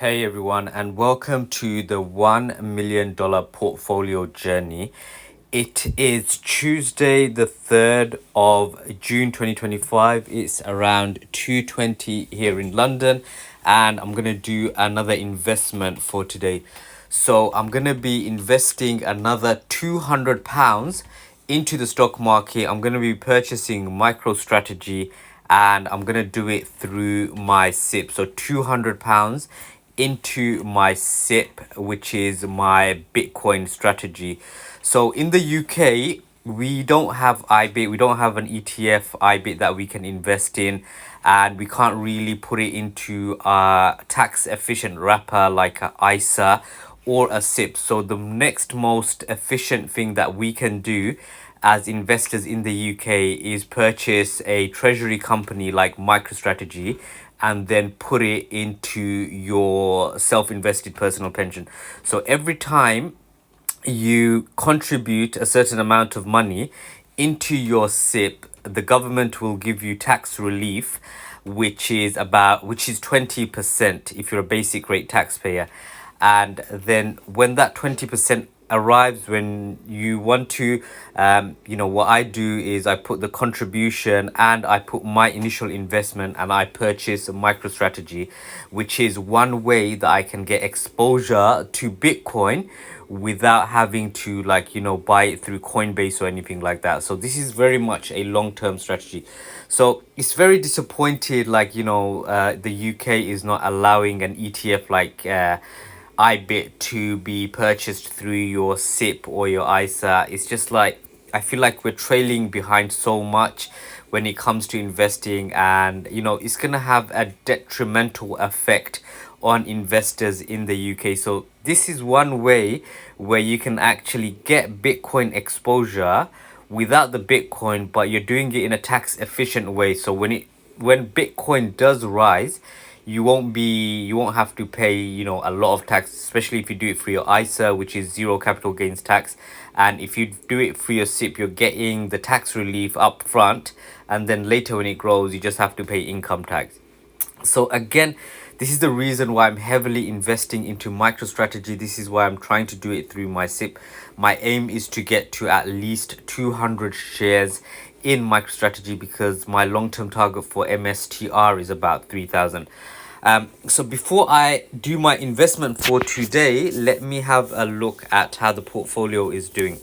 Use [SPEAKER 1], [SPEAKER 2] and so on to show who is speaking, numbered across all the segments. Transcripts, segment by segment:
[SPEAKER 1] Hey everyone, and welcome to the $1 million portfolio journey. It is Tuesday, the 3rd of June 2025. It's around 2:20 here in London, and I'm gonna do another investment for today. So I'm gonna be investing another £200 into the stock market. I'm gonna be purchasing MicroStrategy and I'm gonna do it through my SIPP. So £200 into my SIPP, which is my Bitcoin strategy. So in the UK, we don't have IBIT, we don't have an ETF IBIT that we can invest in, and we can't really put it into a tax efficient wrapper like a ISA or a SIPP. So the next most efficient thing that we can do as investors in the UK is purchase a treasury company like MicroStrategy and then put it into your self-invested personal pension. So every time you contribute a certain amount of money into your SIPP, the government will give you tax relief, which is 20% if you're a basic rate taxpayer. And then when that 20% arrives, when you want to, what I do is I put the contribution and I put my initial investment and I purchase a MicroStrategy, which is one way that I can get exposure to Bitcoin without having to buy it through Coinbase or anything like that. So this is very much a long-term strategy. So it's very disappointed the UK is not allowing an ETF like IBIT to be purchased through your SIPP or your ISA. It's just like I feel like we're trailing behind so much when it comes to investing, and it's gonna have a detrimental effect on investors in the UK. So this is one way where you can actually get Bitcoin exposure without the Bitcoin, but you're doing it in a tax efficient way. So when Bitcoin does rise, you won't have to pay a lot of tax, especially if you do it for your ISA, which is zero capital gains tax. And if you do it for your SIPP, you're getting the tax relief up front, and then later when it grows you just have to pay income tax. So again, this is the reason why I'm heavily investing into MicroStrategy. This is why I'm trying to do it through my SIPP. My aim is to get to at least 200 shares in MicroStrategy because my long-term target for MSTR is about 3,000. So before I do my investment for today, let me have a look at how the portfolio is doing.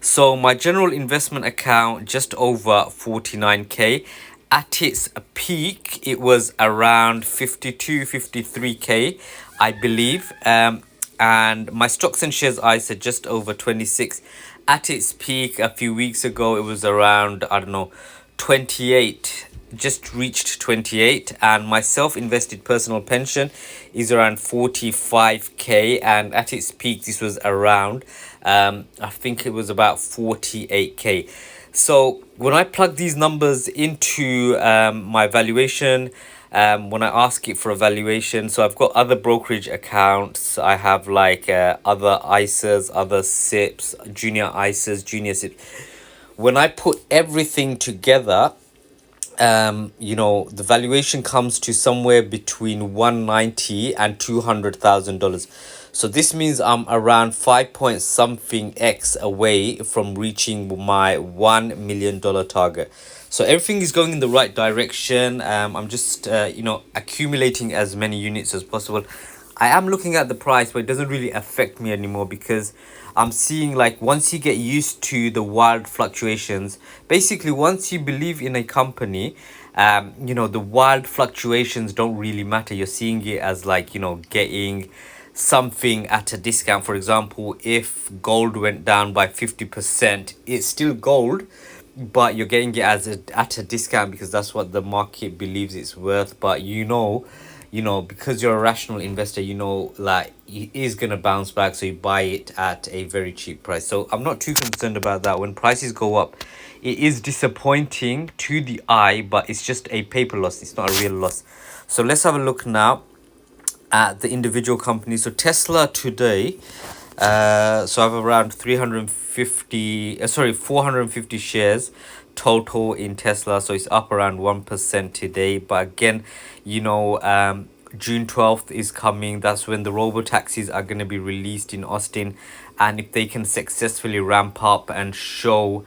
[SPEAKER 1] So my general investment account just over 49k. At its peak, it was around 53k, I believe. And my stocks and shares ISA just over 26. At its peak a few weeks ago, it was around, I don't know, 28, just reached 28. And my self-invested personal pension is around 45k, and at its peak this was around I think it was about 48k. So when I plug these numbers into my valuation, when I ask it for a valuation, so I've got other brokerage accounts, I have other ISAs, other SIPs, junior ISAs, junior SIPs. When I put everything together, the valuation comes to somewhere between 190 and $200,000. So this means I'm around 5 point something X away from reaching my $1 million target. So everything is going in the right direction. I'm just accumulating as many units as possible. I am looking at the price, but it doesn't really affect me anymore because I'm seeing once you get used to the wild fluctuations, basically once you believe in a company, the wild fluctuations don't really matter. You're seeing it as getting something at a discount. For example, if gold went down by 50%, it's still gold, but you're getting it at a discount because that's what the market believes it's worth. But because you're a rational investor, it is gonna bounce back, so you buy it at a very cheap price. So I'm not too concerned about that. When prices go up, it is disappointing to the eye, but it's just a paper loss, it's not a real loss. So let's have a look now at the individual companies. So Tesla today, so I have around 450 shares total in Tesla, so it's up around 1% today. But again, June 12th is coming. That's when the robo taxis are going to be released in Austin. And if they can successfully ramp up and show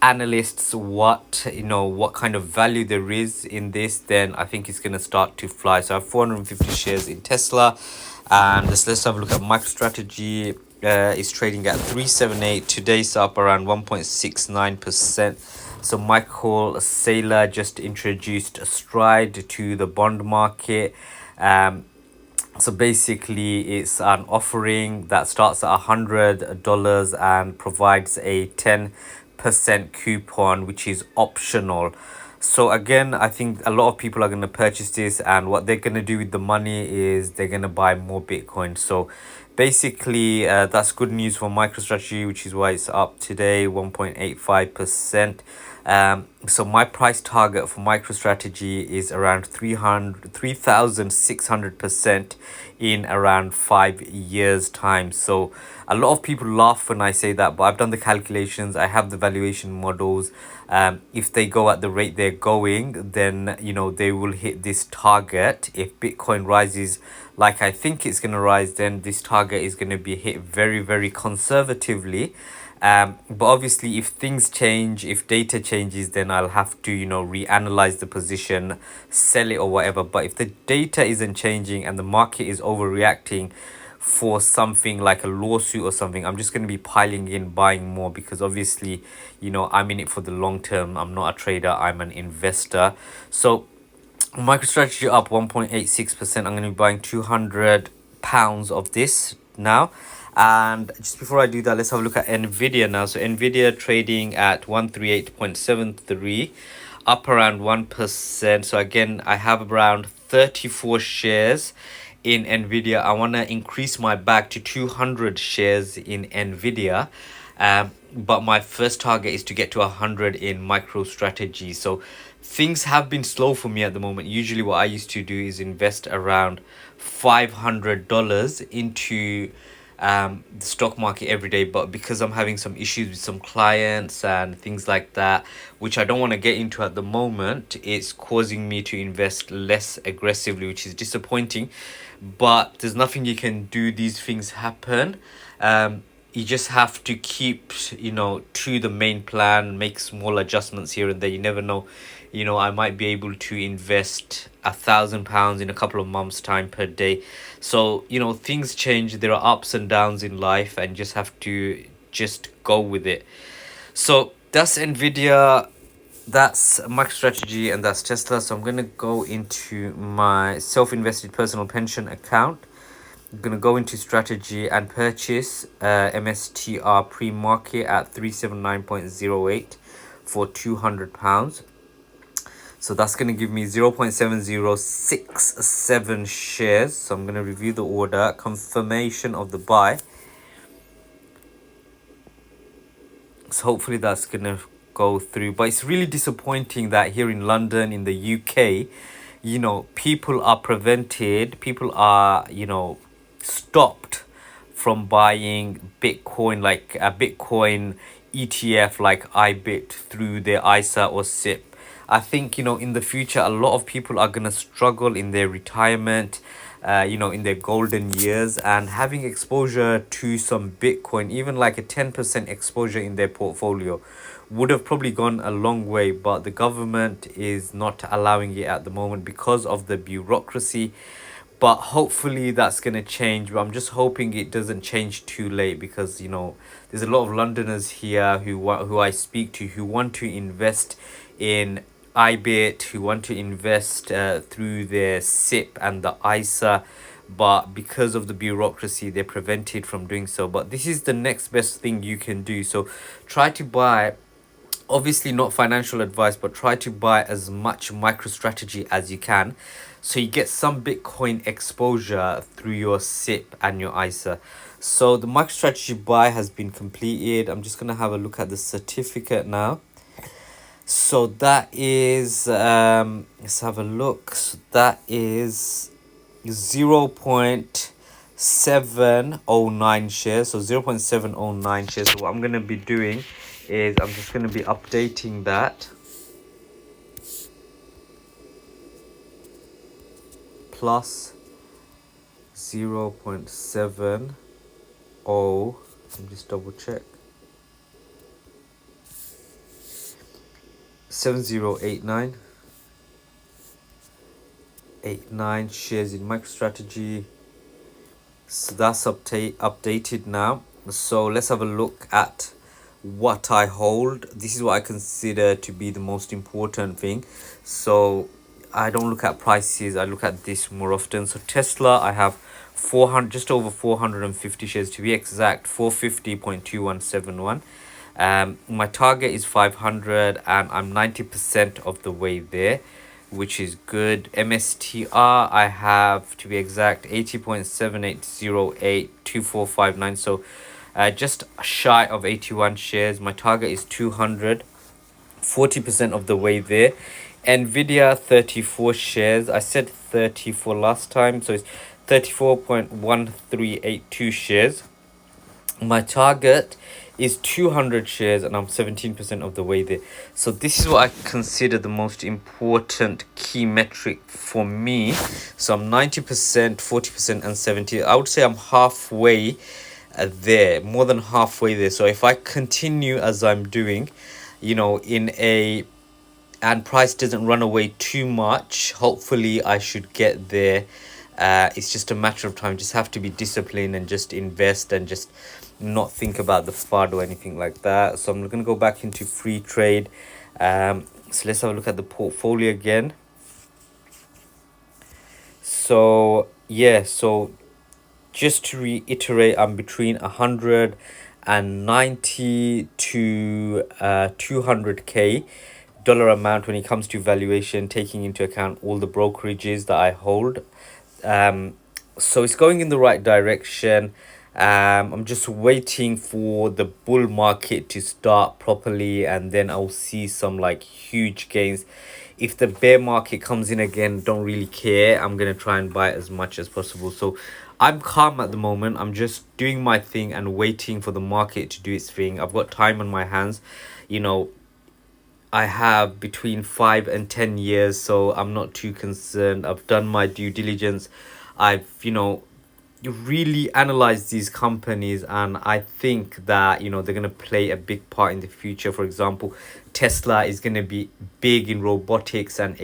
[SPEAKER 1] analysts what kind of value there is in this, then I think it's going to start to fly. So I have 450 shares in Tesla. And let's have a look at MicroStrategy. Is trading at 378. Today's up around 1.69%. So Michael Saylor just introduced a stride to the bond market. Um, so basically, it's an offering that starts at $100 and provides a 10% coupon, which is optional. So again, I think a lot of people are going to purchase this, and what they're going to do with the money is they're going to buy more Bitcoin. So basically, that's good news for MicroStrategy, which is why it's up today 1.85%. So my price target for MicroStrategy is around 3,600% in around 5 years time. So a lot of people laugh when I say that, but I've done the calculations. I have the valuation models. If they go at the rate they're going, then they will hit this target. If Bitcoin rises like I think it's going to rise, then this target is going to be hit very, very conservatively. But obviously, if things change, if data changes, then I'll have to reanalyze the position, sell it or whatever. But if the data isn't changing and the market is overreacting for something like a lawsuit or something, I'm just going to be piling in, buying more, because obviously I'm in it for the long term. I'm not a trader, I'm an investor. So MicroStrategy up 1.86%. I'm going to be buying £200 of this now. And just before I do that, let's have a look at Nvidia now. So Nvidia trading at 138.73, up around 1%. So again, I have around 34 shares in Nvidia. I want to increase my bag to 200 shares in Nvidia. But my first target is to get to 100 in MicroStrategy. So things have been slow for me at the moment. Usually what I used to do is invest around $500 into the stock market every day, but because I'm having some issues with some clients and things like that, which I don't want to get into at the moment, it's causing me to invest less aggressively, which is disappointing. But there's nothing you can do. These things happen. You just have to keep to the main plan, make small adjustments here and there. You never know, I might be able to invest £1,000 in a couple of months time per day. So things change, there are ups and downs in life, and just have to just go with it. So that's Nvidia, that's MicroStrategy, and that's Tesla. So I'm going to go into my self-invested personal pension account. I'm going to go into strategy and purchase MSTR pre-market at 379.08 for £200. So that's going to give me 0.7067 shares. So I'm going to review the order, confirmation of the buy. So hopefully that's going to go through. But it's really disappointing that here in London, in the UK, people are stopped from buying Bitcoin, like a Bitcoin ETF like IBIT through their ISA or SIPP. I think in the future a lot of people are going to struggle in their retirement, in their golden years, and having exposure to some Bitcoin, even like a 10% exposure in their portfolio, would have probably gone a long way. But the government is not allowing it at the moment because of the bureaucracy. But hopefully that's going to change. But I'm just hoping it doesn't change too late, because there's a lot of Londoners here who I speak to, who want to invest in IBIT, who want to invest through their SIPP and the ISA, but because of the bureaucracy they're prevented from doing so. But this is the next best thing you can do. So try to buy, obviously not financial advice, but try to buy as much MicroStrategy as you can, so you get some Bitcoin exposure through your SIPP and your ISA. So the MicroStrategy buy has been completed. I'm just going to have a look at the certificate now. So that is let's have a look. So that is 0.709 shares. So 0.709 shares. So what I'm going to be doing is I'm just going to be updating that. Plus 0.70. Let me just double check. 7089 shares in MicroStrategy. So that's updated now. So let's have a look at what I hold. This is what I consider to be the most important thing. So I don't look at prices, I look at this more often. So Tesla, I have 400, just over 450 shares to be exact, 450.2171. My target is 500 and I'm 90% of the way there, which is good. MSTR, I have, to be exact, 80.78082459. So just shy of 81 shares. My target is 200, 40% of the way there. Nvidia, 34 shares. I said 34 last time, so it's 34.1382 shares. My target is 200 shares and I'm 17% of the way there. So this is what I consider the most important key metric for me. So I'm 90%, 40% and 70. I would say I'm halfway there, more than halfway there. So if I continue as I'm doing, and price doesn't run away too much, hopefully I should get there. It's just a matter of time. Just have to be disciplined and just invest and just not think about the FUD or anything like that. So I'm going to go back into free trade. So let's have a look at the portfolio again. So yeah, so just to reiterate, I'm between 190 to 200k dollar amount when it comes to valuation, taking into account all the brokerages that I hold. So it's going in the right direction. I'm just waiting for the bull market to start properly and then I'll see some like huge gains. If the bear market comes in again, don't really care. I'm gonna try and buy as much as possible. So I'm calm at the moment. I'm just doing my thing and waiting for the market to do its thing. I've got time on my hands. I have between 5 and 10 years, so I'm not too concerned. I've done my due diligence. I've really analyzed these companies, and I think that they're going to play a big part in the future. For example, Tesla is going to be big in robotics and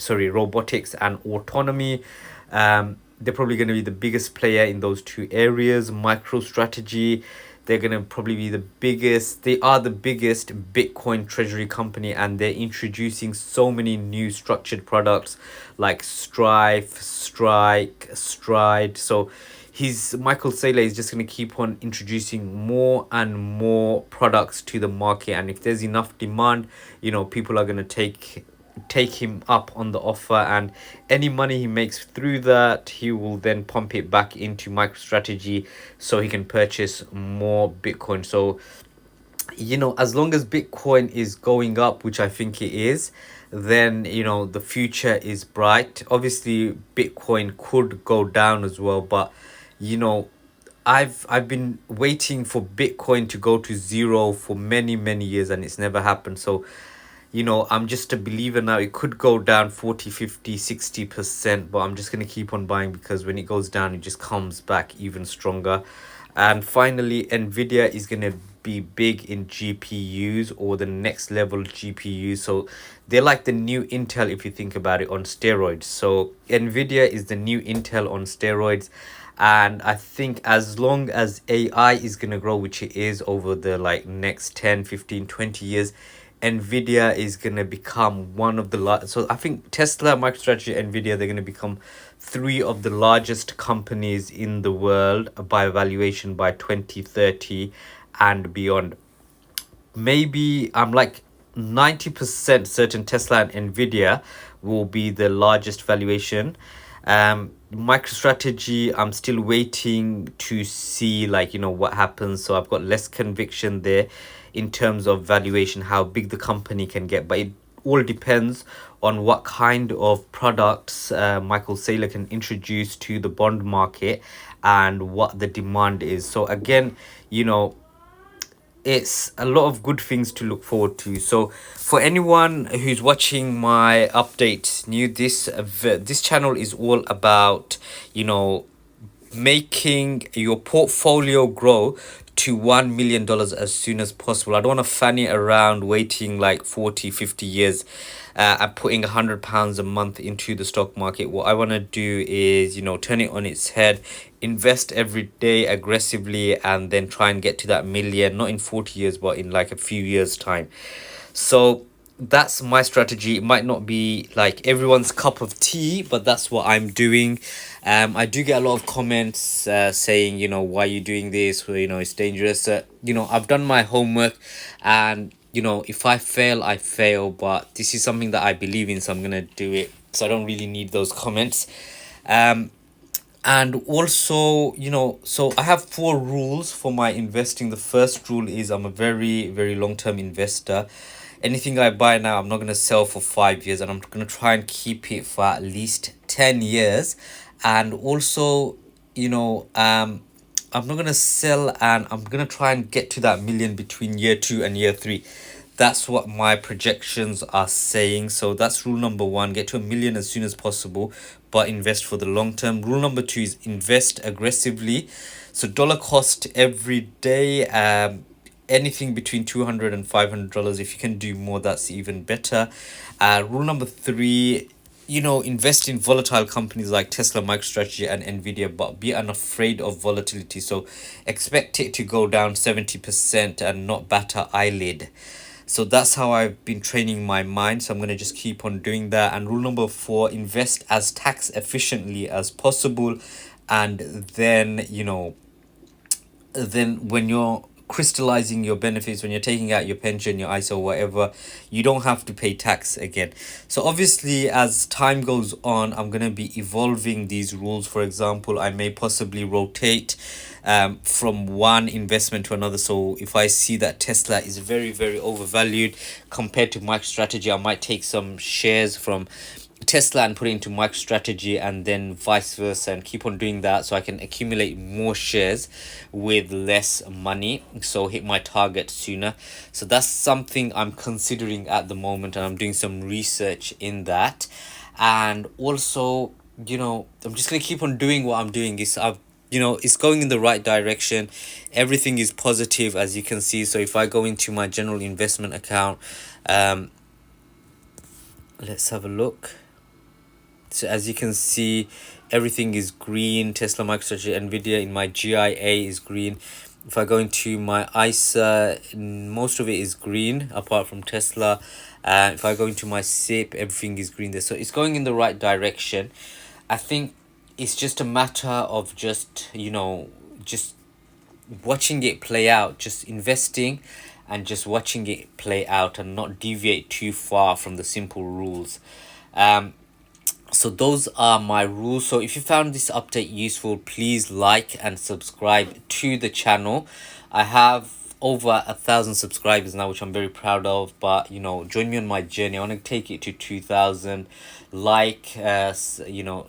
[SPEAKER 1] robotics and autonomy. They're probably going to be the biggest player in those two areas. MicroStrategy, they're going to probably be the biggest. They are the biggest Bitcoin treasury company, and they're introducing so many new structured products like Strife, Strike, Stride. So Michael Saylor is just going to keep on introducing more and more products to the market, and if there's enough demand, people are going to take him up on the offer, and any money he makes through that, he will then pump it back into MicroStrategy so he can purchase more Bitcoin. So as long as Bitcoin is going up, which I think it is, then the future is bright. Obviously Bitcoin could go down as well, but I've been waiting for Bitcoin to go to zero for many years and it's never happened. So I'm just a believer now. It could go down 40, 50, 60%, but I'm just going to keep on buying because when it goes down, it just comes back even stronger. And finally, Nvidia is going to be big in GPUs, or the next level GPUs. So they're like the new Intel, if you think about it, on steroids. So Nvidia is the new Intel on steroids. And I think as long as AI is going to grow, which it is over the next 10, 15, 20 years, Nvidia is going to become one of the so I think Tesla, MicroStrategy, Nvidia, they're going to become three of the largest companies in the world by valuation by 2030 and beyond. Maybe I'm 90% certain Tesla and Nvidia will be the largest valuation. MicroStrategy, I'm still waiting to see what happens, so I've got less conviction there in terms of valuation, how big the company can get, but it all depends on what kind of products Michael Saylor can introduce to the bond market and what the demand is. So again, it's a lot of good things to look forward to. So for anyone who's watching my updates new, this channel is all about making your portfolio grow to $1 million as soon as possible. I don't want to fanny around waiting like 40, 50 years and putting £100 a month into the stock market. What I want to do is, turn it on its head, invest every day aggressively, and then try and get to that million, not in 40 years, but in like a few years' time. So that's my strategy. It might not be like everyone's cup of tea, but that's what I'm doing. I do get a lot of comments saying, why are you doing this? Well, it's dangerous. I've done my homework, and if I fail, I fail. But this is something that I believe in, so I'm gonna do it. So I don't really need those comments. And also, so I have 4 rules for my investing. The first rule is I'm a very, very long-term investor. Anything I buy now, I'm not going to sell for 5 years, and I'm going to try and keep it for at least 10 years. And also, I'm not going to sell, and I'm going to try and get to that million between year 2 and year 3. That's what my projections are saying. So that's rule number 1, get to a million as soon as possible, but invest for the long term. Rule number 2 is invest aggressively. So dollar cost every day, anything between $200 and $500. If you can do more, that's even better. Rule number 3, invest in volatile companies like Tesla, MicroStrategy, and Nvidia, but be unafraid of volatility. So expect it to go down 70% and not bat an eyelid. So that's how I've been training my mind. So I'm going to just keep on doing that. And rule number 4, invest as tax efficiently as possible. And then, when you're crystallizing your benefits, when you're taking out your pension, your ISA, or whatever, you don't have to pay tax again. So obviously, as time goes on, I'm going to be evolving these rules. For example, I may possibly rotate from one investment to another. So if I see that Tesla is very, very overvalued compared to MicroStrategy, I might take some shares from Tesla and put it into MicroStrategy, and then vice versa, and keep on doing that so I can accumulate more shares with less money, so hit my target sooner. So that's something I'm considering at the moment, and I'm doing some research in that. And also, I'm just gonna keep on doing what I'm doing. It's going in the right direction. Everything is positive, as you can see. So if I go into my general investment account, let's have a look. So as you can see, everything is green. Tesla, MicroStrategy, Nvidia. In my GIA is green. If I go into my ISA, most of it is green apart from Tesla. If I go into my SIPP, everything is green there. So it's going in the right direction. I think it's just a matter of just watching it play out, just investing and just watching it play out, and not deviate too far from the simple rules. So those are my rules. So if you found this update useful, please like and subscribe to the channel. I have over 1,000 subscribers now, which I'm very proud of. But join me on my journey. I want to take it to 2,000. Like,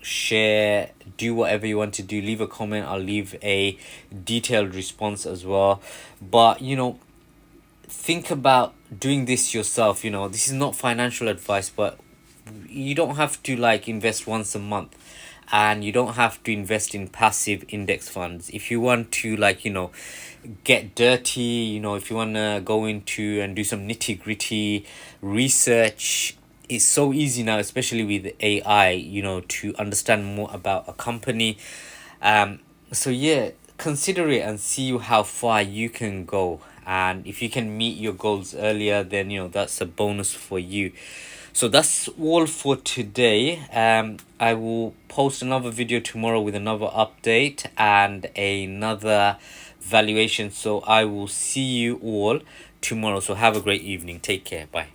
[SPEAKER 1] share, do whatever you want to do. Leave a comment. I'll leave a detailed response as well. But think about doing this yourself. This is not financial advice, but you don't have to invest once a month, and you don't have to invest in passive index funds. If you want to get dirty, if you want to go into and do some nitty-gritty research, it's so easy now, especially with AI, to understand more about a company. So yeah, consider it and see how far you can go. And if you can meet your goals earlier, then that's a bonus for you. So that's all for today. I will post another video tomorrow with another update and another valuation. So I will see you all tomorrow. So have a great evening. Take care. Bye.